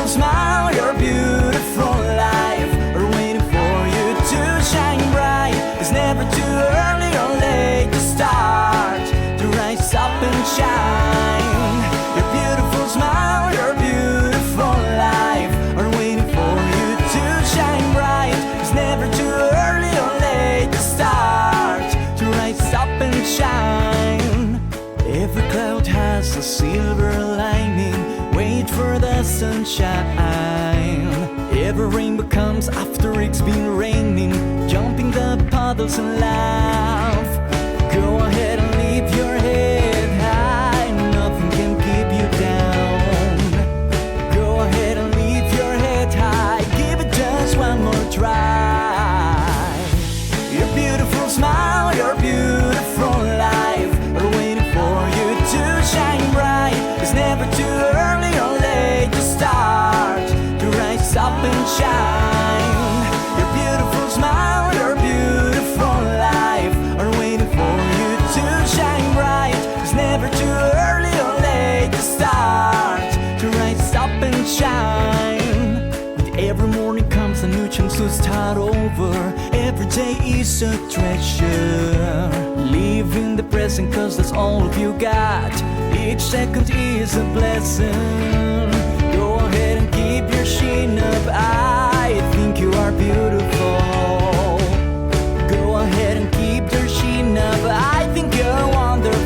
Smile, your beautiful life are waiting for you to shine bright. It's never too early or late to start, to rise up and shine. Your beautiful smile, your beautiful life are waiting for you to shine bright. It's never too early or late to start, to rise up and shine. Every cloud has a silver lining, wait for the sunshine. Every rainbow comes after it's been raining, jumping the puddles and laugh. Go ahead and lift your head high, nothing can keep you down. Go ahead and lift your head high, give it just one more try. Your beautiful smile, your beautiful life are waiting for you to shine bright. It's never too early or late to start, to rise up and shine. Your beautiful smile, your beautiful life are waiting for you to shine bright. It's never too early or late to start, to rise up and shine. With every morning comes a new chance to start over. Every day is a treasure. Live in the present, cause that's all of you got. Each second is a blessing. Go ahead and keep your chin up. I think you are beautiful. Go ahead and keep your chin up. I think you're wonderful.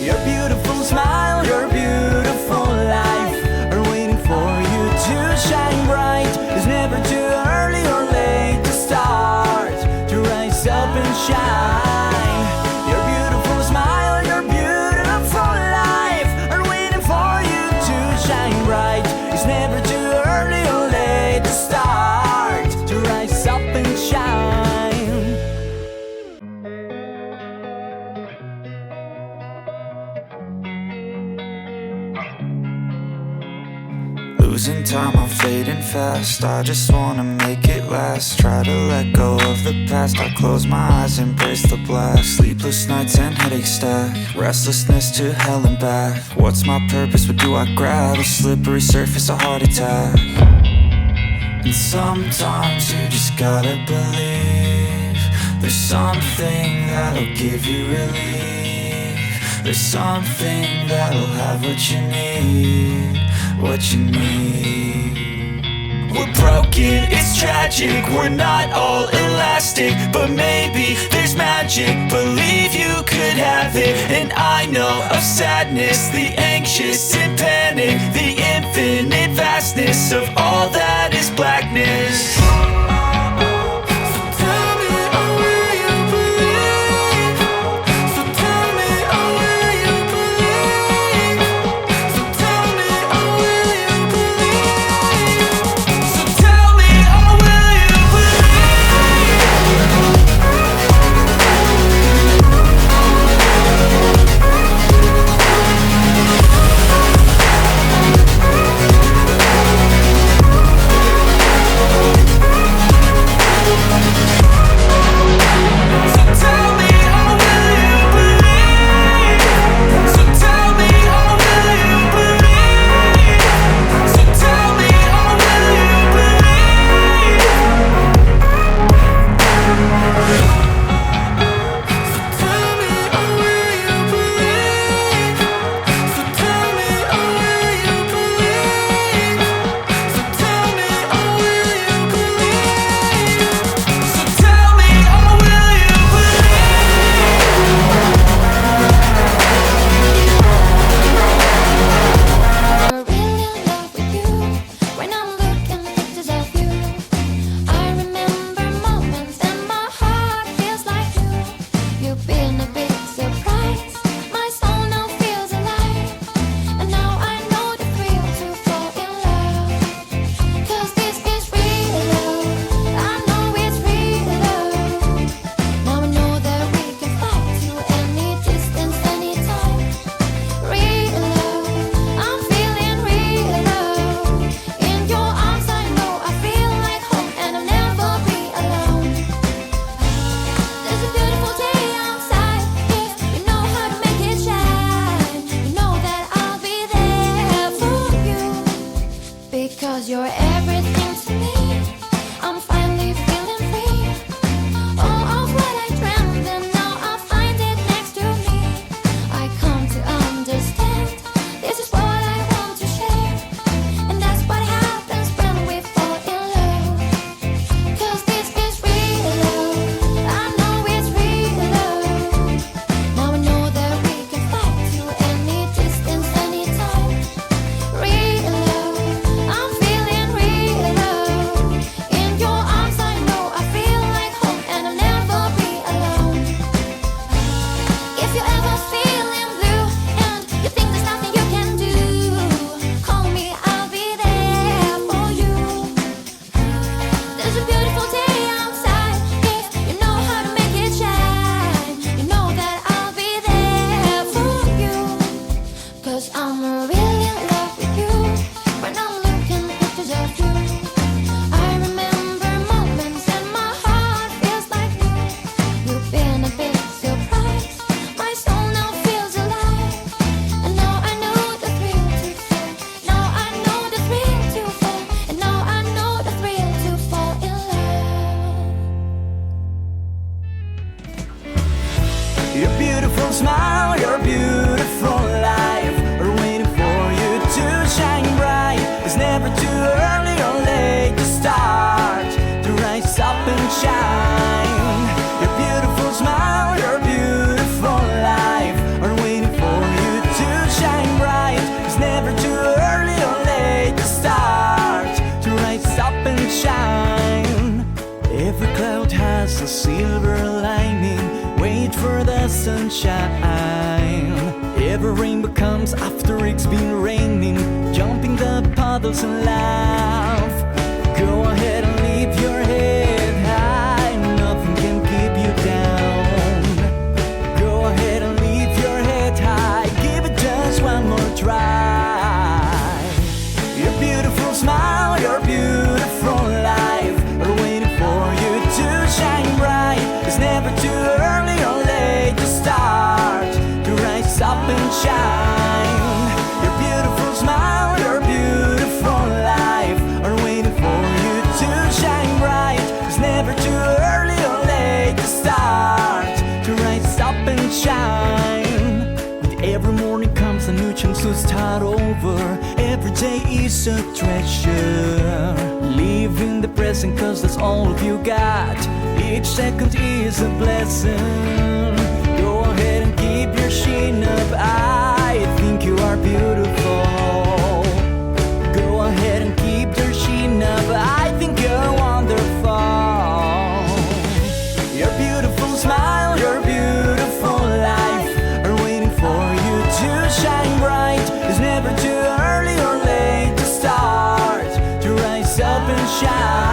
Your beautiful smile, your beautiful life are waiting for you to shine bright. It's never too early or late to start, to rise up and shine. Your beautiful smile, your beautiful life are waiting for you to shine bright. It's never too early or late to start, to rise up and shine. Losing time, I'm fading fast. I just wanna make it last. Try to let go of the past. I close my eyes, embrace the blast. Sleepless nights and headaches stack. Restlessness to hell and back. What's my purpose? What do I grab? A slippery surface, a heart attack. And sometimes you just gotta believe there's something that'll give you relief. There's something that'll have what you need, what you need. We're broken, it's tragic, we're not all elastic, but maybe there's magic. Believe you could have it. And I know of sadness, the anxious and panic, the face of all that is blackness. Because you're everything to me. I'm finally feeling free. All of what I dreamed, and now I find it next to me. I come to understand, this is what I want to share. And that's what happens when we fall in love. Cause this is real love. I know it's real love. Now I know that we can fight to any distance, anytime. Real love. I'm feeling real love. In your arms I know I feel like home, and I'll never be alone. If you're ever feeling blue and you think there's nothing you can do, call me, I'll be there for you. There's a beautiful day outside. If you know how to make it shine, you know that I'll be there for you. Cause I'm really in love with you. When I'm looking at pictures of you, I remember moments and my heart feels like new. You've been a big surprise. My soul now feels alive. And now I know the thrill to fall. Now I know the thrill to fall. And now I know the thrill to fall in love. Your beautiful smile, your beautiful life are waiting for you to shine bright. It's never too early or late to start, to rise up and shine. Your beautiful smile, your beautiful life are waiting for you to shine bright. It's never too early or late to start, to rise up and shine. Every cloud has a silver lining. Wait for the sunshine. Every rainbow comes after it's been raining. Jump in the puddles and laugh. Go ahead and leave your head high. Nothing can keep you down. Go ahead and leave your head high. Give it just one more try. Your beautiful smile, your beautiful life are waiting for you to shine bright. It's never too early or late to start, to rise up and shine. Your beautiful smile, your beautiful life are waiting for you to shine bright. It's never too early or late to start, to rise up and shine. With every morning comes a new chance to start over. Every day is a treasure. Live in the present, cause that's all you got. Each second is a blessing. Go ahead and keep your chin up. I think you are beautiful. Go ahead and keep shine.